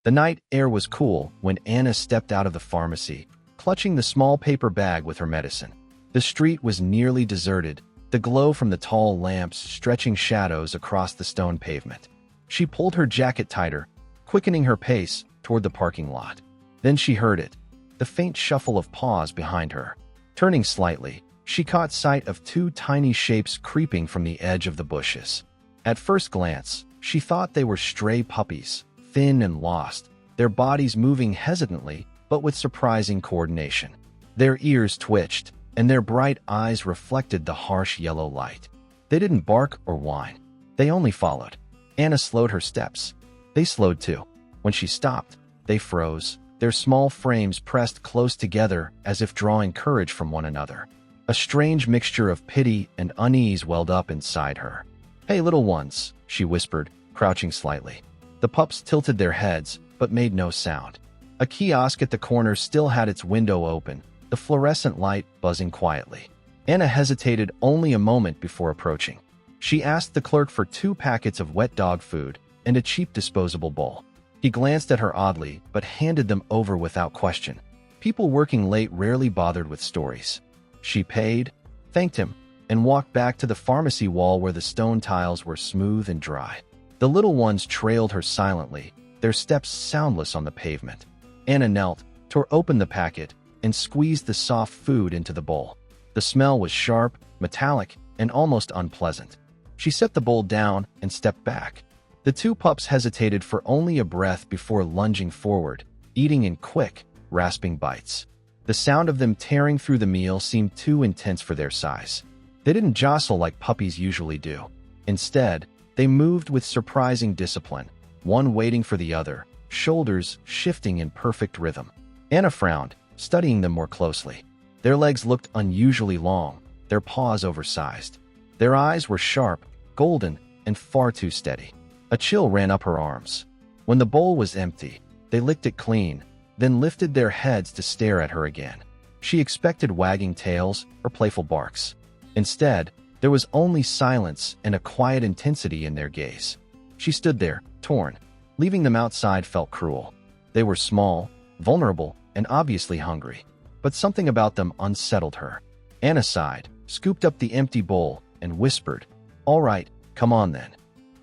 The night air was cool when Anna stepped out of the pharmacy, clutching the small paper bag with her medicine. The street was nearly deserted, the glow from the tall lamps stretching shadows across the stone pavement. She pulled her jacket tighter, quickening her pace toward the parking lot. Then she heard it, the faint shuffle of paws behind her. Turning slightly, she caught sight of two tiny shapes creeping from the edge of the bushes. At first glance, she thought they were stray puppies, thin and lost, their bodies moving hesitantly but with surprising coordination. Their ears twitched, and their bright eyes reflected the harsh yellow light. They didn't bark or whine. They only followed. Anna slowed her steps. They slowed too. When she stopped, they froze, their small frames pressed close together as if drawing courage from one another. A strange mixture of pity and unease welled up inside her. "Hey, little ones," she whispered, crouching slightly. The pups tilted their heads, but made no sound. A kiosk at the corner still had its window open, the fluorescent light buzzing quietly. Anna hesitated only a moment before approaching. She asked the clerk for 2 packets of wet dog food and a cheap disposable bowl. He glanced at her oddly, but handed them over without question. People working late rarely bothered with stories. She paid, thanked him, and walked back to the pharmacy wall where the stone tiles were smooth and dry. The little ones trailed her silently, their steps soundless on the pavement. Anna knelt, tore open the packet, and squeezed the soft food into the bowl. The smell was sharp, metallic, and almost unpleasant. She set the bowl down and stepped back. The 2 pups hesitated for only a breath before lunging forward, eating in quick, rasping bites. The sound of them tearing through the meal seemed too intense for their size. They didn't jostle like puppies usually do. Instead, they moved with surprising discipline, one waiting for the other, shoulders shifting in perfect rhythm. Anna frowned, studying them more closely. Their legs looked unusually long, their paws oversized. Their eyes were sharp, golden, and far too steady. A chill ran up her arms. When the bowl was empty, they licked it clean, then lifted their heads to stare at her again. She expected wagging tails or playful barks. Instead, there was only silence and a quiet intensity in their gaze. She stood there, torn. Leaving them outside felt cruel. They were small, vulnerable, and obviously hungry. But something about them unsettled her. Anna sighed, scooped up the empty bowl, and whispered, "All right, come on then."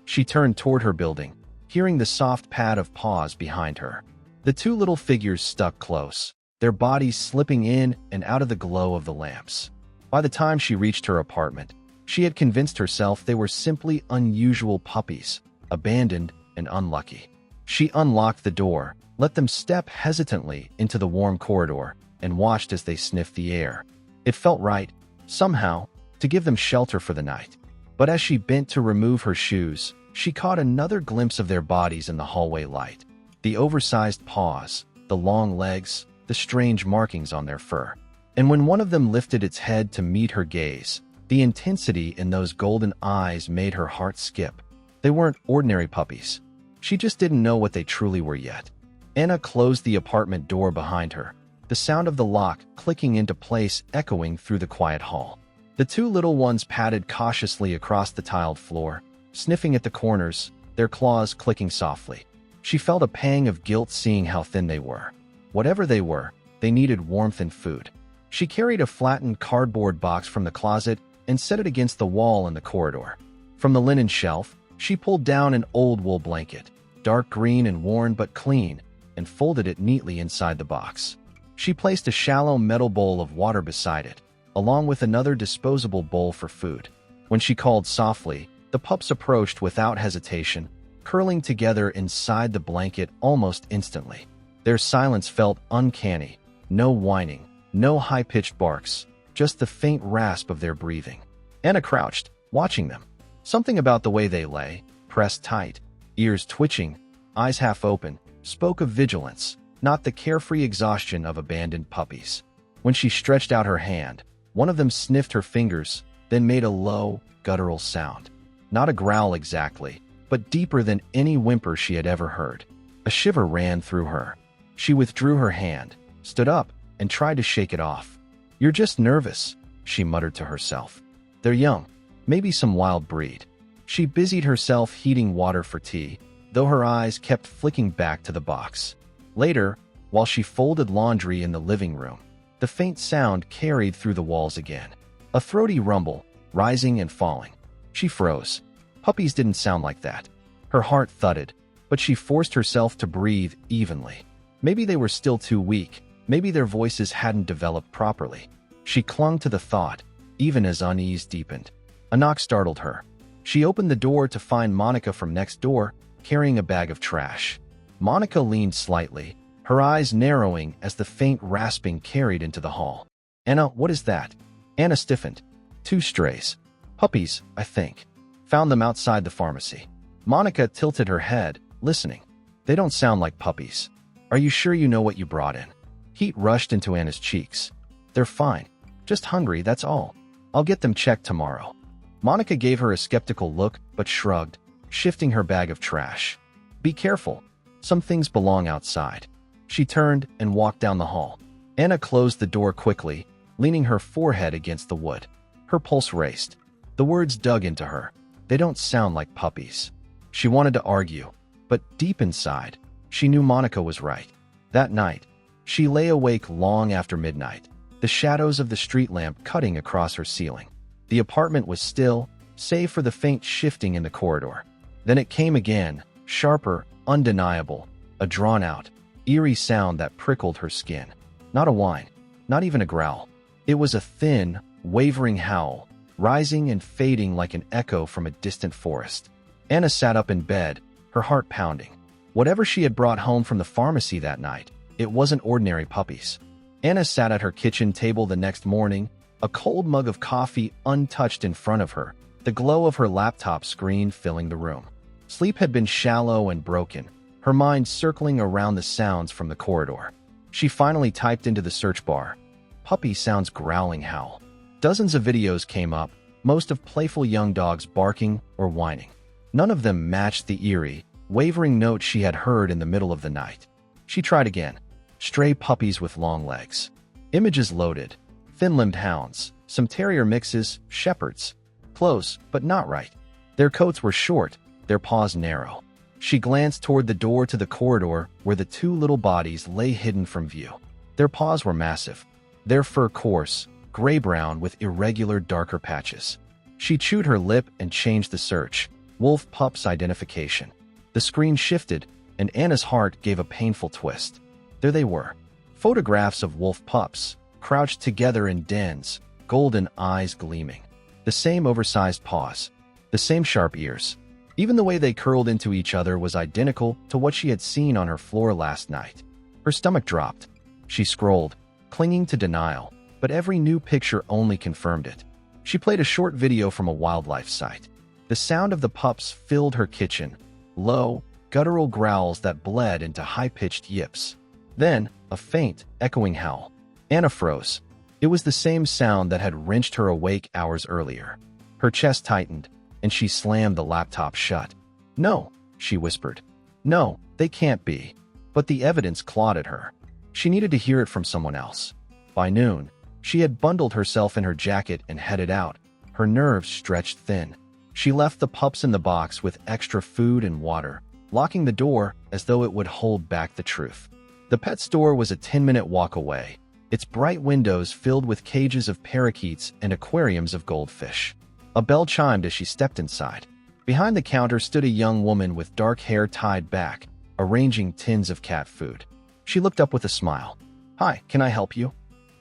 She turned toward her building, hearing the soft pad of paws behind her. The 2 little figures stuck close, their bodies slipping in and out of the glow of the lamps. By the time she reached her apartment, she had convinced herself they were simply unusual puppies, abandoned and unlucky. She unlocked the door, let them step hesitantly into the warm corridor, and watched as they sniffed the air. It felt right, somehow, to give them shelter for the night. But as she bent to remove her shoes, she caught another glimpse of their bodies in the hallway light. The oversized paws, the long legs, the strange markings on their fur. And when one of them lifted its head to meet her gaze, the intensity in those golden eyes made her heart skip. They weren't ordinary puppies. She just didn't know what they truly were yet. Anna closed the apartment door behind her, the sound of the lock clicking into place echoing through the quiet hall. The 2 little ones padded cautiously across the tiled floor, sniffing at the corners, their claws clicking softly. She felt a pang of guilt seeing how thin they were. Whatever they were, they needed warmth and food. She carried a flattened cardboard box from the closet and set it against the wall in the corridor. From the linen shelf, she pulled down an old wool blanket, dark green and worn but clean, and folded it neatly inside the box. She placed a shallow metal bowl of water beside it, along with another disposable bowl for food. When she called softly, the pups approached without hesitation, curling together inside the blanket almost instantly. Their silence felt uncanny. No whining, no high-pitched barks, just the faint rasp of their breathing. Anna crouched, watching them. Something about the way they lay, pressed tight, ears twitching, eyes half open, spoke of vigilance, not the carefree exhaustion of abandoned puppies. When she stretched out her hand, one of them sniffed her fingers, then made a low, guttural sound. Not a growl exactly, but deeper than any whimper she had ever heard. A shiver ran through her. She withdrew her hand, stood up, and tried to shake it off. "You're just nervous," she muttered to herself. "They're young, maybe some wild breed." She busied herself heating water for tea, though her eyes kept flicking back to the box. Later, while she folded laundry in the living room, the faint sound carried through the walls again. A throaty rumble, rising and falling. She froze. Puppies didn't sound like that. Her heart thudded, but she forced herself to breathe evenly. Maybe they were still too weak. Maybe their voices hadn't developed properly. She clung to the thought, even as unease deepened. A knock startled her. She opened the door to find Monica from next door, carrying a bag of trash. Monica leaned slightly, her eyes narrowing as the faint rasping carried into the hall. "Anna, what is that?" Anna stiffened. "2 strays. Puppies, I think. Found them outside the pharmacy." Monica tilted her head, listening. "They don't sound like puppies. Are you sure you know what you brought in?" Heat rushed into Anna's cheeks. "They're fine. Just hungry, that's all. I'll get them checked tomorrow." Monica gave her a skeptical look, but shrugged, shifting her bag of trash. "Be careful. Some things belong outside." She turned and walked down the hall. Anna closed the door quickly, leaning her forehead against the wood. Her pulse raced. The words dug into her. "They don't sound like puppies." She wanted to argue, but deep inside, she knew Monica was right. That night, she lay awake long after midnight, the shadows of the street lamp cutting across her ceiling. The apartment was still, save for the faint shifting in the corridor. Then it came again, sharper, undeniable, a drawn-out, eerie sound that prickled her skin. Not a whine, not even a growl. It was a thin, wavering howl, rising and fading like an echo from a distant forest. Anna sat up in bed, her heart pounding. Whatever she had brought home from the pharmacy that night, it wasn't ordinary puppies. Anna sat at her kitchen table the next morning, a cold mug of coffee untouched in front of her, the glow of her laptop screen filling the room. Sleep had been shallow and broken, her mind circling around the sounds from the corridor. She finally typed into the search bar, "Puppy sounds growling howl." Dozens of videos came up, most of playful young dogs barking or whining. None of them matched the eerie, wavering note she had heard in the middle of the night. She tried again. Stray puppies with long legs. Images loaded. Thin-limbed hounds, some terrier mixes, shepherds. Close, but not right. Their coats were short, their paws narrow. She glanced toward the door to the corridor where the 2 little bodies lay hidden from view. Their paws were massive, their fur coarse, gray-brown with irregular darker patches. She chewed her lip and changed the search. Wolf pups identification. The screen shifted, and Anna's heart gave a painful twist. There they were. Photographs of wolf pups, crouched together in dens, golden eyes gleaming. The same oversized paws, the same sharp ears. Even the way they curled into each other was identical to what she had seen on her floor last night. Her stomach dropped. She scrolled, clinging to denial, but every new picture only confirmed it. She played a short video from a wildlife site. The sound of the pups filled her kitchen, low, guttural growls that bled into high-pitched yips. Then, a faint, echoing howl. Anna froze. It was the same sound that had wrenched her awake hours earlier. Her chest tightened, and she slammed the laptop shut. "No," she whispered. "No, they can't be." But the evidence clawed at her. She needed to hear it from someone else. By noon, she had bundled herself in her jacket and headed out, her nerves stretched thin. She left the pups in the box with extra food and water, locking the door as though it would hold back the truth. The pet store was a 10-minute walk away, its bright windows filled with cages of parakeets and aquariums of goldfish. A bell chimed as she stepped inside. Behind the counter stood a young woman with dark hair tied back, arranging tins of cat food. She looked up with a smile. "Hi, can I help you?"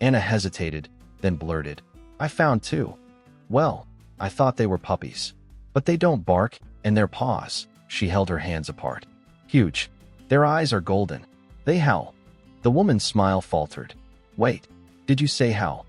Anna hesitated, then blurted, "I found 2. Well, I thought they were puppies. But they don't bark, and their paws," she held her hands apart, "huge. Their eyes are golden. They howl." The woman's smile faltered. "Wait, did you say howl?"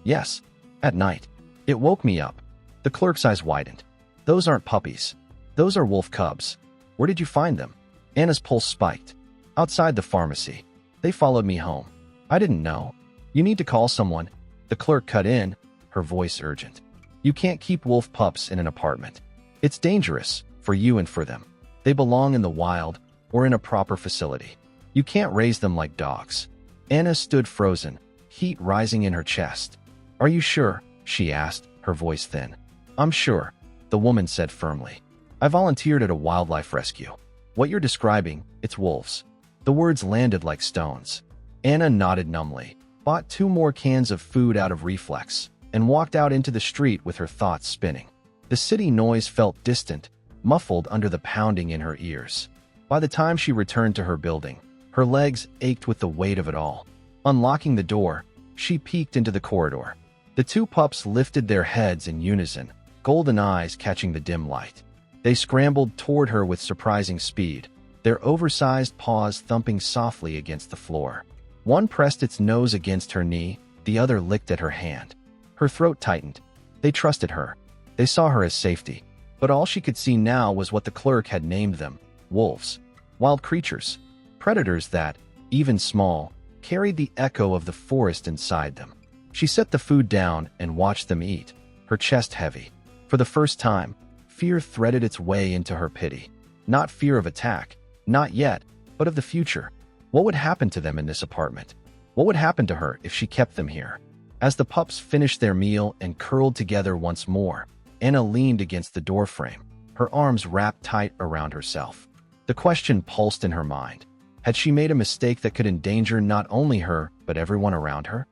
"Yes, at night. It woke me up." The clerk's eyes widened. "Those aren't puppies. Those are wolf cubs. Where did you find them?" Anna's pulse spiked. "Outside the pharmacy. They followed me home. I didn't know." "You need to call someone." The clerk cut in, her voice urgent. "You can't keep wolf pups in an apartment. It's dangerous, for you and for them. They belong in the wild, or in a proper facility. You can't raise them like dogs." Anna stood frozen, heat rising in her chest. "Are you sure?" she asked, her voice thin. "I'm sure," the woman said firmly. "I volunteered at a wildlife rescue. What you're describing, it's wolves. The words landed like stones. Anna nodded numbly, bought 2 more cans of food out of reflex, and walked out into the street with her thoughts spinning. The city noise felt distant, muffled under the pounding in her ears. By the time she returned to her building, her legs ached with the weight of it all. Unlocking the door, she peeked into the corridor. The 2 pups lifted their heads in unison, golden eyes catching the dim light. They scrambled toward her with surprising speed, their oversized paws thumping softly against the floor. One pressed its nose against her knee, the other licked at her hand. Her throat tightened. They trusted her. They saw her as safety. But all she could see now was what the clerk had named them: wolves. Wild creatures. Predators that, even small, carried the echo of the forest inside them. She set the food down and watched them eat, her chest heavy. For the first time, fear threaded its way into her pity. Not fear of attack, not yet, but of the future. What would happen to them in this apartment? What would happen to her if she kept them here? As the pups finished their meal and curled together once more, Anna leaned against the doorframe, her arms wrapped tight around herself. The question pulsed in her mind. Had she made a mistake that could endanger not only her, but everyone around her?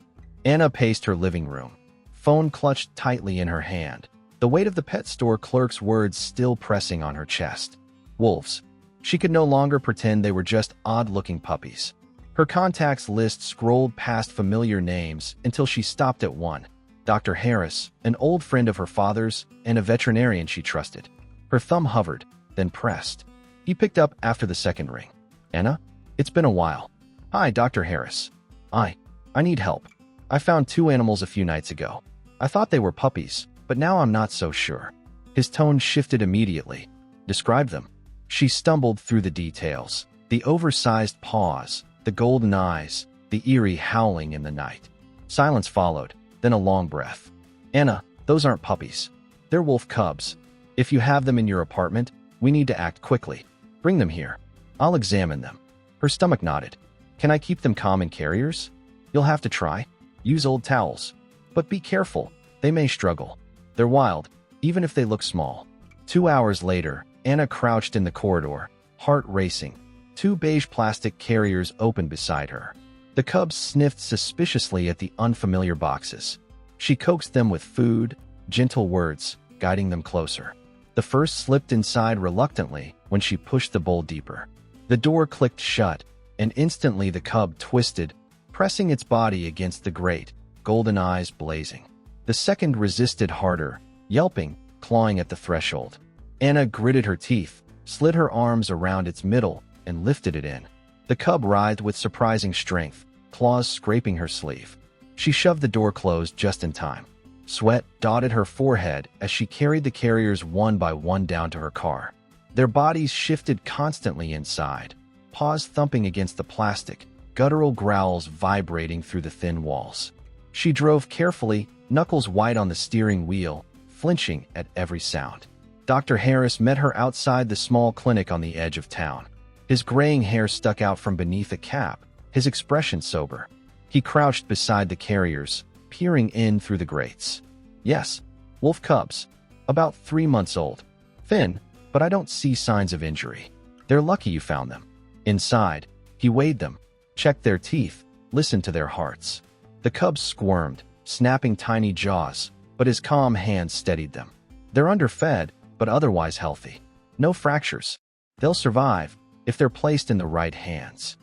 Anna paced her living room, phone clutched tightly in her hand, the weight of the pet store clerk's words still pressing on her chest. Wolves. She could no longer pretend they were just odd-looking puppies. Her contacts list scrolled past familiar names until she stopped at one: Dr. Harris, an old friend of her father's, and a veterinarian she trusted. Her thumb hovered, then pressed. He picked up after the second ring. Anna? It's been a while. Hi, Dr. Harris. I need help. I found 2 animals a few nights ago. I thought they were puppies, but now I'm not so sure. His tone shifted immediately. Describe them. She stumbled through the details. The oversized paws, the golden eyes, the eerie howling in the night. Silence followed, then a long breath. Anna, those aren't puppies. They're wolf cubs. If you have them in your apartment, we need to act quickly. Bring them here. I'll examine them. Her stomach nodded. Can I keep them calm in carriers? You'll have to try. Use old towels. But be careful. They may struggle. They're wild, even if they look small. 2 hours later, Anna crouched in the corridor, heart racing. 2 beige plastic carriers opened beside her. The cubs sniffed suspiciously at the unfamiliar boxes. She coaxed them with food, gentle words, guiding them closer. The first slipped inside reluctantly when she pushed the bowl deeper. The door clicked shut, and instantly the cub twisted, pressing its body against the grate, golden eyes blazing. The second resisted harder, yelping, clawing at the threshold. Anna gritted her teeth, slid her arms around its middle, and lifted it in. The cub writhed with surprising strength, claws scraping her sleeve. She shoved the door closed just in time. Sweat dotted her forehead as she carried the carriers one by one down to her car. Their bodies shifted constantly inside, paws thumping against the plastic, guttural growls vibrating through the thin walls. She drove carefully, knuckles white on the steering wheel, flinching at every sound. Dr. Harris met her outside the small clinic on the edge of town. His graying hair stuck out from beneath a cap, his expression sober. He crouched beside the carriers, peering in through the grates. Yes, wolf cubs. About 3 months old. Thin, but I don't see signs of injury. They're lucky you found them. Inside, he weighed them, checked their teeth, listened to their hearts. The cubs squirmed, snapping tiny jaws, but his calm hand steadied them. They're underfed, but otherwise healthy. No fractures. They'll survive if they're placed in the right hands.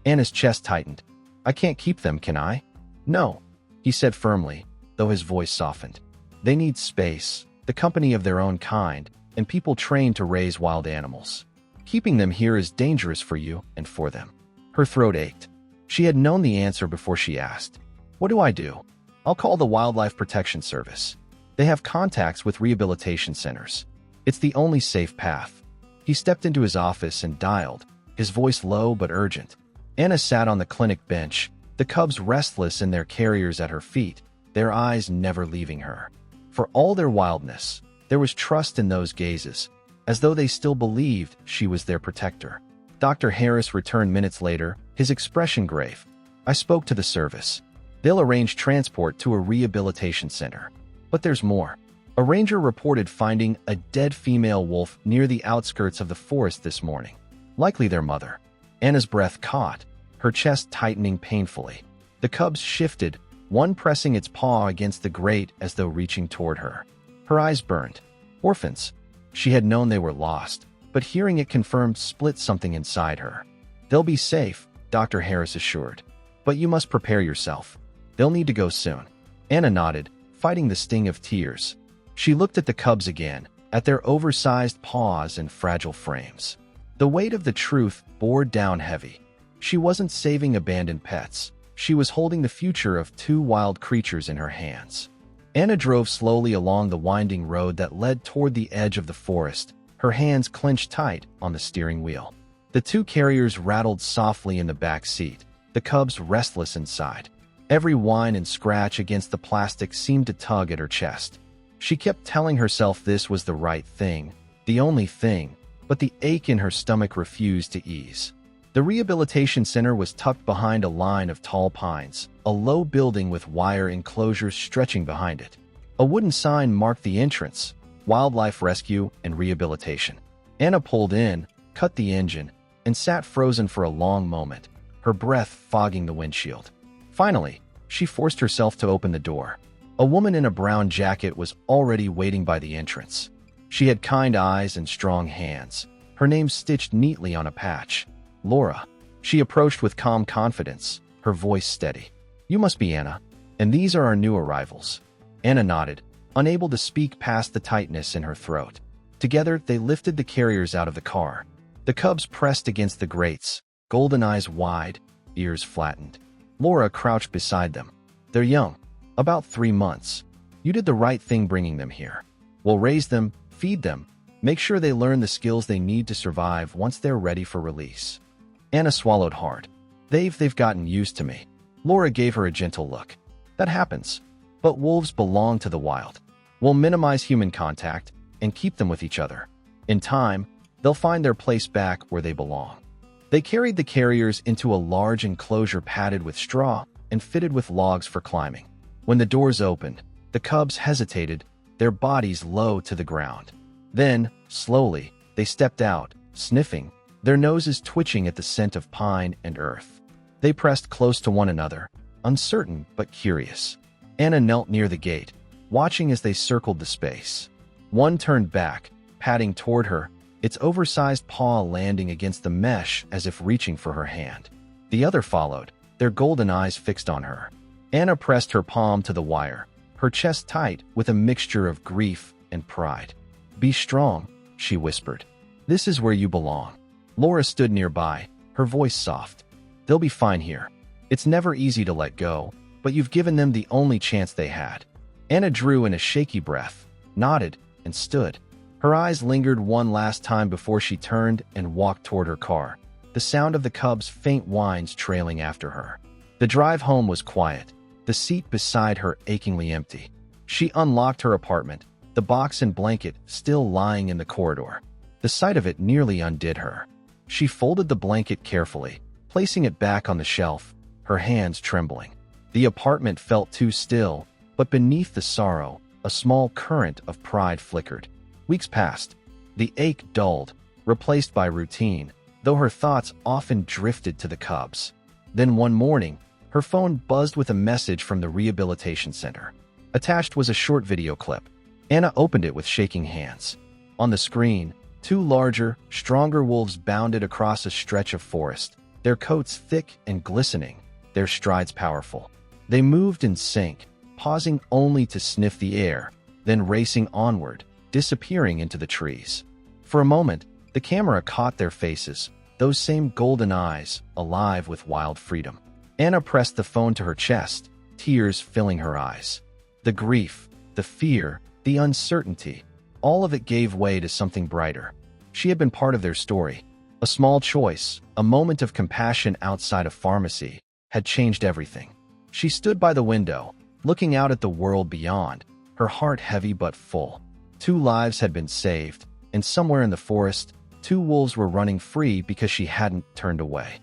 Anna's chest tightened. I can't keep them, can I? No, he said firmly, though his voice softened. They need space, the company of their own kind, and people trained to raise wild animals. Keeping them here is dangerous for you and for them. Her throat ached. She had known the answer before she asked. What do I do? I'll call the Wildlife Protection Service. They have contacts with rehabilitation centers. It's the only safe path. He stepped into his office and dialed, his voice low but urgent. Anna sat on the clinic bench, the cubs restless in their carriers at her feet, their eyes never leaving her. For all their wildness, there was trust in those gazes, as though they still believed she was their protector. Dr. Harris returned minutes later, his expression grave. I spoke to the service. They'll arrange transport to a rehabilitation center. But there's more. A ranger reported finding a dead female wolf near the outskirts of the forest this morning. likely their mother. Anna's breath caught, her chest tightening painfully. The cubs shifted, one pressing its paw against the grate as though reaching toward her. Her eyes burned. Orphans. She had known they were lost, but hearing it confirmed split something inside her. They'll be safe, Dr. Harris assured. But you must prepare yourself. They'll need to go soon. Anna nodded, fighting the sting of tears. She looked at the cubs again, at their oversized paws and fragile frames. The weight of the truth bore down heavy. She wasn't saving abandoned pets. She was holding the future of two wild creatures in her hands. Anna drove slowly along the winding road that led toward the edge of the forest, her hands clenched tight on the steering wheel. The two carriers rattled softly in the back seat, the cubs restless inside. Every whine and scratch against the plastic seemed to tug at her chest. She kept telling herself this was the right thing, the only thing, but the ache in her stomach refused to ease. The rehabilitation center was tucked behind a line of tall pines, a low building with wire enclosures stretching behind it. A wooden sign marked the entrance, Wildlife Rescue and Rehabilitation. Anna pulled in, cut the engine, and sat frozen for a long moment, her breath fogging the windshield. Finally, she forced herself to open the door. A woman in a brown jacket was already waiting by the entrance. She had kind eyes and strong hands, her name stitched neatly on a patch. Laura. She approached with calm confidence, her voice steady. You must be Anna, and these are our new arrivals. Anna nodded, unable to speak past the tightness in her throat. Together, they lifted the carriers out of the car. The cubs pressed against the grates, golden eyes wide, ears flattened. Laura crouched beside them. They're young, about 3 months. You did the right thing bringing them here. We'll raise them, feed them, make sure they learn the skills they need to survive once they're ready for release. Anna swallowed hard. They've gotten used to me. Laura gave her a gentle look. That happens. But wolves belong to the wild. We'll minimize human contact and keep them with each other. In time, they'll find their place back where they belong. They carried the carriers into a large enclosure padded with straw and fitted with logs for climbing. When the doors opened, the cubs hesitated, their bodies low to the ground. Then, slowly, they stepped out, sniffing, their noses twitching at the scent of pine and earth. They pressed close to one another, uncertain but curious. Anna knelt near the gate, watching as they circled the space. One turned back, padding toward her, its oversized paw landing against the mesh as if reaching for her hand. The other followed, their golden eyes fixed on her. Anna pressed her palm to the wire, her chest tight with a mixture of grief and pride. Be strong, she whispered. This is where you belong. Laura stood nearby, her voice soft. They'll be fine here. It's never easy to let go, but you've given them the only chance they had. Anna drew in a shaky breath, nodded, and stood. Her eyes lingered one last time before she turned and walked toward her car, the sound of the cubs' faint whines trailing after her. The drive home was quiet, the seat beside her achingly empty. She unlocked her apartment, the box and blanket still lying in the corridor. The sight of it nearly undid her. She folded the blanket carefully, placing it back on the shelf, her hands trembling. The apartment felt too still, but beneath the sorrow, a small current of pride flickered. Weeks passed. The ache dulled, replaced by routine, though her thoughts often drifted to the cubs. Then one morning, her phone buzzed with a message from the rehabilitation center. Attached was a short video clip. Anna opened it with shaking hands. On the screen, 2 larger, stronger wolves bounded across a stretch of forest, their coats thick and glistening, their strides powerful. They moved in sync, pausing only to sniff the air, then racing onward, disappearing into the trees. For a moment, the camera caught their faces, those same golden eyes, alive with wild freedom. Anna pressed the phone to her chest, tears filling her eyes. The grief, the fear, the uncertainty, all of it gave way to something brighter. She had been part of their story. A small choice, a moment of compassion outside a pharmacy, had changed everything. She stood by the window, looking out at the world beyond, her heart heavy but full. 2 lives had been saved, and somewhere in the forest, 2 wolves were running free because she hadn't turned away.